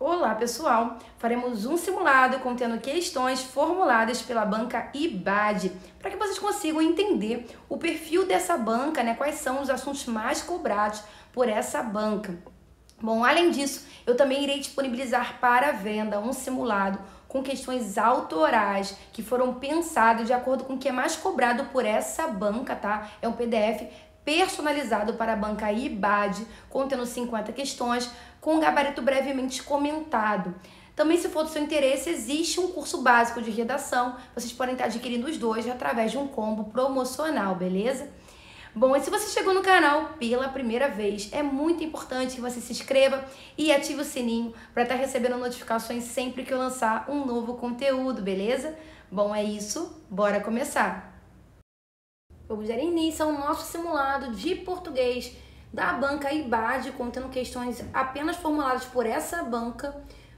Olá, pessoal! Faremos um simulado contendo questões formuladas pela banca IBAD, para que vocês consigam entender o perfil dessa banca, quais são os assuntos mais cobrados por essa banca. Bom, além disso, eu também irei disponibilizar para venda um simulado com questões autorais que foram pensadas de acordo com o que é mais cobrado por essa banca, tá? É um PDF personalizado para a banca IBAD, contendo 50 questões, com um gabarito brevemente comentado. Também, se for do seu interesse, existe um curso básico de redação. Vocês podem estar adquirindo os dois através de um combo promocional, beleza? Bom, e se você chegou no canal pela primeira vez, é muito importante que você se inscreva e ative o sininho para estar recebendo notificações sempre que eu lançar um novo conteúdo, beleza? Bom, é isso, bora começar! Vamos dar início ao nosso simulado de português da banca IBAD, contendo questões apenas formuladas por essa banca.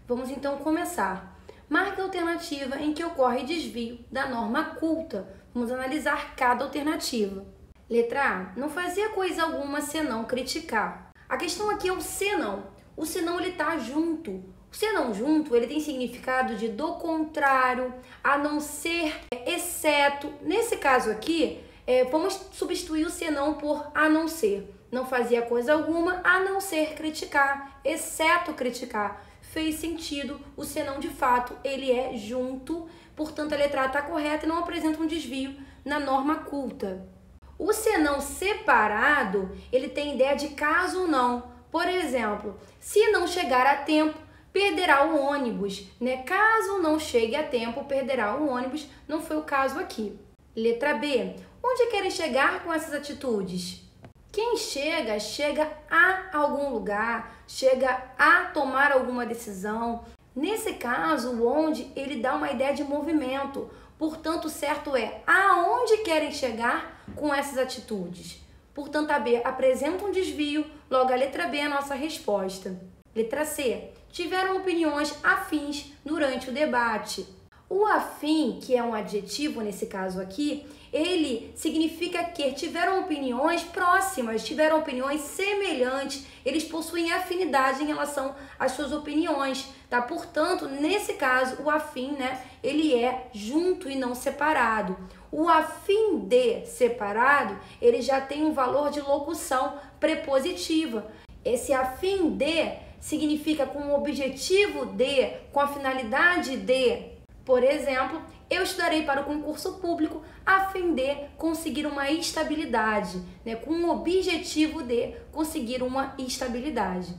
Vamos então começar. Marque a alternativa em que ocorre desvio da norma culta. Vamos analisar cada alternativa. Letra A. Não fazia coisa alguma senão criticar. A questão aqui é o senão. O senão ele tá junto. O senão junto, ele tem significado de do contrário, a não ser, exceto. Nesse caso aqui, vamos substituir o senão por a não ser. Não fazia coisa alguma a não ser criticar, exceto criticar. Fez sentido, o senão de fato ele é junto, portanto a letra A está correta e não apresenta um desvio na norma culta. O senão separado, ele tem ideia de caso não. Por exemplo, se não chegar a tempo, perderá o ônibus, Caso não chegue a tempo, perderá o ônibus. Não foi o caso aqui. Letra B. Onde querem chegar com essas atitudes? Quem chega, chega a algum lugar, chega a tomar alguma decisão. Nesse caso, o onde, ele dá uma ideia de movimento. Portanto, o certo é aonde querem chegar com essas atitudes. Portanto, a B apresenta um desvio, logo a letra B é a nossa resposta. Letra C. Tiveram opiniões afins durante o debate. O afim, que é um adjetivo nesse caso aqui, ele significa que tiveram opiniões próximas, tiveram opiniões semelhantes, eles possuem afinidade em relação às suas opiniões, tá? Portanto, nesse caso, o afim, ele é junto e não separado. O afim de separado, ele já tem um valor de locução prepositiva. Esse afim de significa com o objetivo de, com a finalidade de. Por exemplo, eu estudarei para o concurso público a fim de conseguir uma estabilidade, com o objetivo de conseguir uma estabilidade.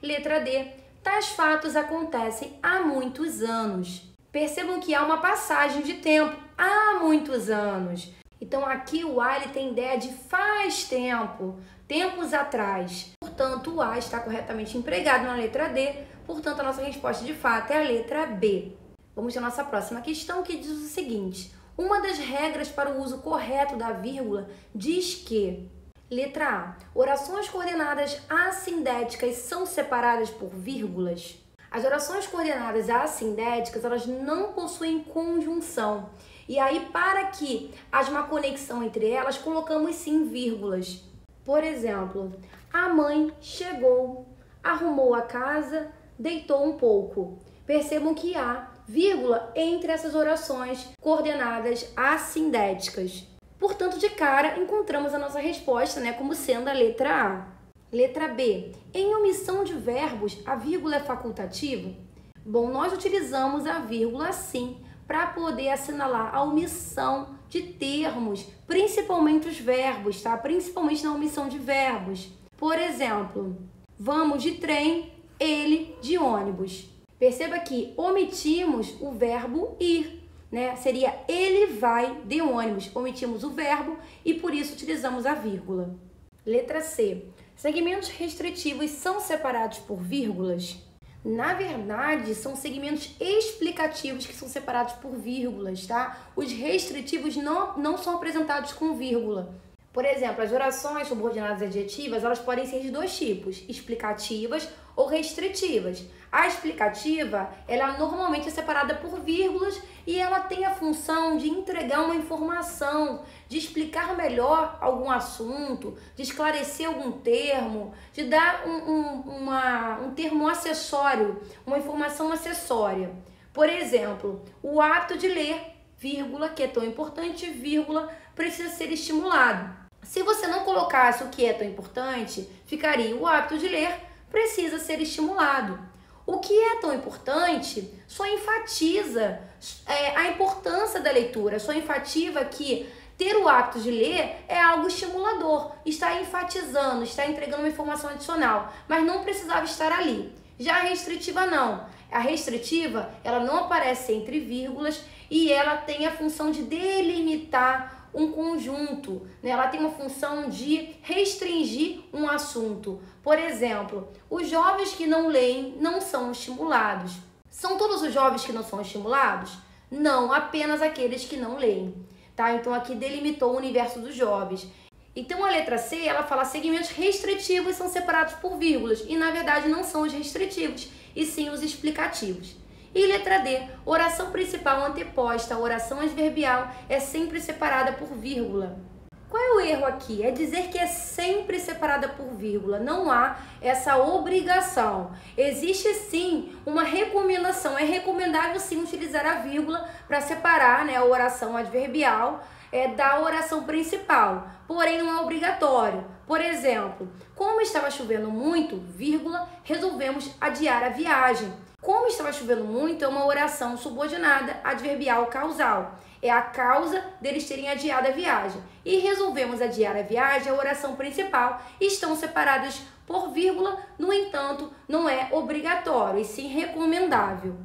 Letra D. Tais fatos acontecem há muitos anos. Percebam que há uma passagem de tempo, há muitos anos. Então aqui o A ele tem ideia de faz tempo, tempos atrás. Portanto, o A está corretamente empregado na letra D, portanto a nossa resposta de fato é a letra B. Vamos à nossa próxima questão, que diz o seguinte. Uma das regras para o uso correto da vírgula diz que, letra A, orações coordenadas assindéticas são separadas por vírgulas. As orações coordenadas assindéticas, elas não possuem conjunção. E aí, para que haja uma conexão entre elas, colocamos sim vírgulas. Por exemplo, a mãe chegou, arrumou a casa, deitou um pouco. Percebam que há vírgula entre essas orações coordenadas assindéticas. Portanto, de cara, encontramos a nossa resposta, como sendo a letra A. Letra B. Em omissão de verbos, a vírgula é facultativa? Bom, nós utilizamos a vírgula sim para poder assinalar a omissão de termos, principalmente os verbos, tá? Principalmente na omissão de verbos. Por exemplo, vamos de trem, ele de ônibus. Perceba que omitimos o verbo ir, Seria ele vai de ônibus. Omitimos o verbo e por isso utilizamos a vírgula. Letra C. Segmentos restritivos são separados por vírgulas? Na verdade, são segmentos explicativos que são separados por vírgulas, tá? Os restritivos não são apresentados com vírgula. Por exemplo, as orações subordinadas adjetivas, elas podem ser de dois tipos, explicativas ou restritivas. A explicativa, ela normalmente é separada por vírgulas e ela tem a função de entregar uma informação, de explicar melhor algum assunto, de esclarecer algum termo, de dar um termo acessório, uma informação acessória. Por exemplo, o hábito de ler, vírgula, que é tão importante, vírgula, precisa ser estimulado. Se você não colocasse o que é tão importante, ficaria o hábito de ler precisa ser estimulado. O que é tão importante só enfatiza a importância da leitura, só enfatiza que ter o hábito de ler é algo estimulador, está enfatizando, está entregando uma informação adicional, mas não precisava estar ali. Já a restritiva não. A restritiva, ela não aparece entre vírgulas e ela tem a função de delimitar um conjunto, né? Ela tem uma função de restringir um assunto. Por exemplo, os jovens que não leem não são estimulados. São todos os jovens que não são estimulados? Não, apenas aqueles que não leem, tá? Então aqui delimitou o universo dos jovens. Então a letra C, ela fala segmentos restritivos são separados por vírgulas e na verdade não são os restritivos, e sim os explicativos. E letra D, oração principal anteposta à oração adverbial é sempre separada por vírgula. Qual é o erro aqui? É dizer que é sempre separada por vírgula. Não há essa obrigação. Existe sim uma recomendação. É recomendável sim utilizar a vírgula para separar, né, a oração adverbial da oração principal. Porém, não é obrigatório. Por exemplo, como estava chovendo muito, vírgula, resolvemos adiar a viagem. Como estava chovendo muito é uma oração subordinada adverbial causal. É a causa deles terem adiado a viagem. E resolvemos adiar a viagem, a oração principal, estão separadas por vírgula, no entanto, não é obrigatório e sim recomendável.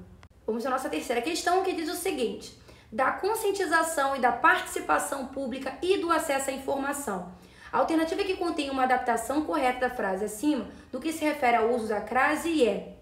Vamos à nossa terceira questão, que diz o seguinte: da conscientização e da participação pública e do acesso à informação. A alternativa que contém uma adaptação correta da frase acima, do que se refere ao uso da crase é: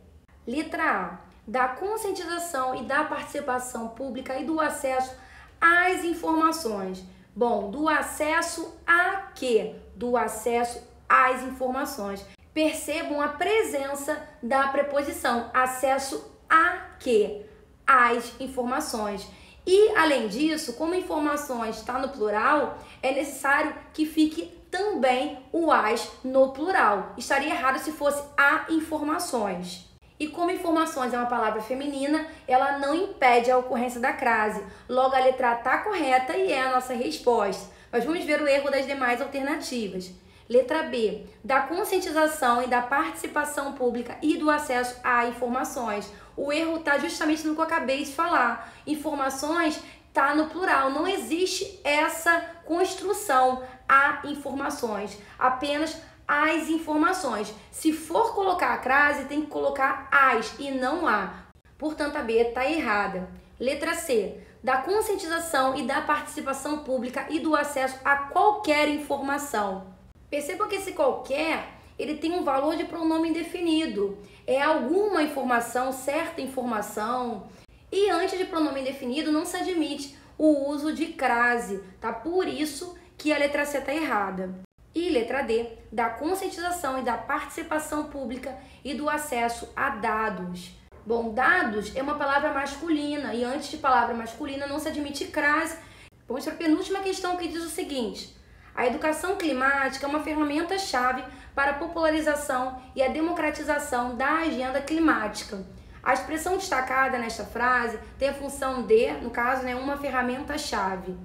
letra A, da conscientização e da participação pública e do acesso às informações. Bom, do acesso a quê? Do acesso às informações. Percebam a presença da preposição acesso a quê? Às informações. E, além disso, como informações está no plural, é necessário que fique também o as no plural. Estaria errado se fosse a informações. E como informações é uma palavra feminina, ela não impede a ocorrência da crase. Logo, a letra A está correta e é a nossa resposta. Mas vamos ver o erro das demais alternativas. Letra B, da conscientização e da participação pública e do acesso a informações. O erro está justamente no que eu acabei de falar. Informações está no plural, não existe essa construção a informações, apenas as informações. Se for colocar a crase, tem que colocar as e não a. Portanto, a B está errada. Letra C, da conscientização e da participação pública e do acesso a qualquer informação. Percebam que esse qualquer, ele tem um valor de pronome indefinido. É alguma informação, certa informação. E antes de pronome indefinido não se admite o uso de crase, tá? Por isso que a letra C está errada. E letra D, da conscientização e da participação pública e do acesso a dados. Bom, dados é uma palavra masculina e antes de palavra masculina não se admite crase. Vamos para a penúltima questão, que diz o seguinte: a educação climática é uma ferramenta-chave para a popularização e a democratização da agenda climática. A expressão destacada nesta frase tem a função de, no caso, né, uma ferramenta-chave.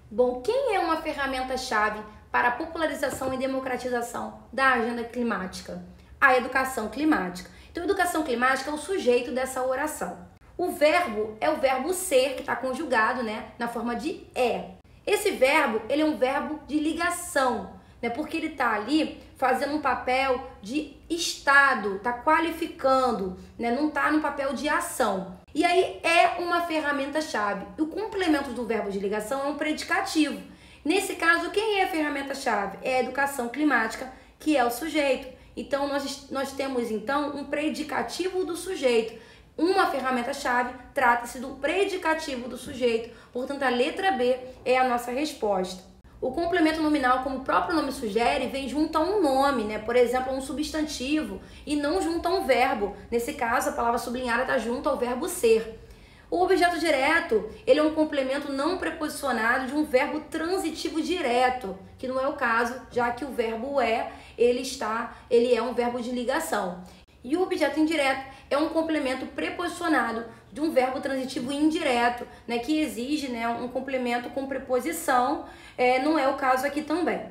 Bom, quem é uma ferramenta-chave para a popularização e democratização da agenda climática? A educação climática. Então, a educação climática é o sujeito dessa oração. O verbo é o verbo ser, que está conjugado, né, na forma de é. Esse verbo, ele é um verbo de ligação, né, porque ele está ali fazendo um papel de estado, está qualificando, né, não está no papel de ação. E aí é uma ferramenta-chave. O complemento do verbo de ligação é um predicativo. Nesse caso, quem é a ferramenta-chave? É a educação climática, que é o sujeito. Então, nós temos, então, um predicativo do sujeito. Uma ferramenta-chave trata-se do predicativo do sujeito. Portanto, a letra B é a nossa resposta. O complemento nominal, como o próprio nome sugere, vem junto a um nome, né? Por exemplo, a um substantivo e não junto a um verbo. Nesse caso, a palavra sublinhada está junto ao verbo ser. O objeto direto, ele é um complemento não preposicionado de um verbo transitivo direto, que não é o caso, já que o verbo é, ele é um verbo de ligação. E o objeto indireto é um complemento preposicionado de um verbo transitivo indireto, né, que exige, né, um complemento com preposição, não é o caso aqui também.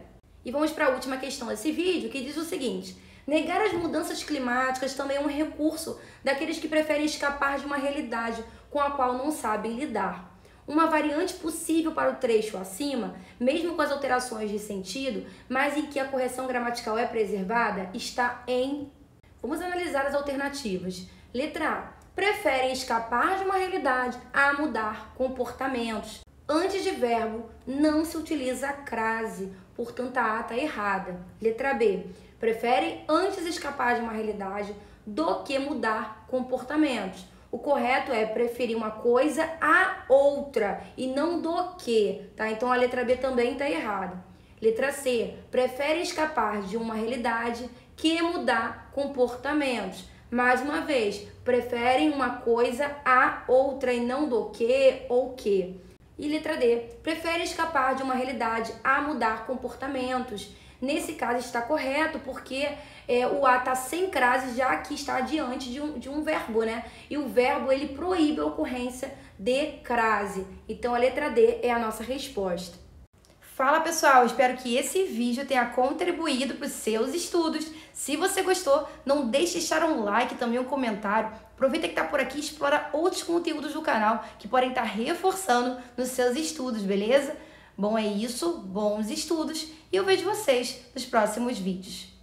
E vamos para a última questão desse vídeo, que diz o seguinte: negar as mudanças climáticas também é um recurso daqueles que preferem escapar de uma realidade com a qual não sabem lidar. Uma variante possível para o trecho acima, mesmo com as alterações de sentido, mas em que a correção gramatical é preservada, está em... Vamos analisar as alternativas. Letra A. Preferem escapar de uma realidade a mudar comportamentos. Antes de verbo, não se utiliza a crase, portanto a A está errada. Letra B. Preferem antes escapar de uma realidade do que mudar comportamentos. O correto é preferir uma coisa a outra e não do que, tá? Então a letra B também está errada. Letra C. Prefere escapar de uma realidade que mudar comportamentos. Mais uma vez, preferem uma coisa a outra e não do que ou que. E letra D. Prefere escapar de uma realidade a mudar comportamentos. Nesse caso está correto porque o A está sem crase, já que está diante de um verbo, né? E o verbo ele proíbe a ocorrência de crase. Então a letra D é a nossa resposta. Fala pessoal, espero que esse vídeo tenha contribuído para os seus estudos. Se você gostou, não deixe de deixar um like e também um comentário. Aproveita que está por aqui e explora outros conteúdos do canal que podem estar reforçando nos seus estudos, beleza? Bom, é isso, bons estudos e eu vejo vocês nos próximos vídeos.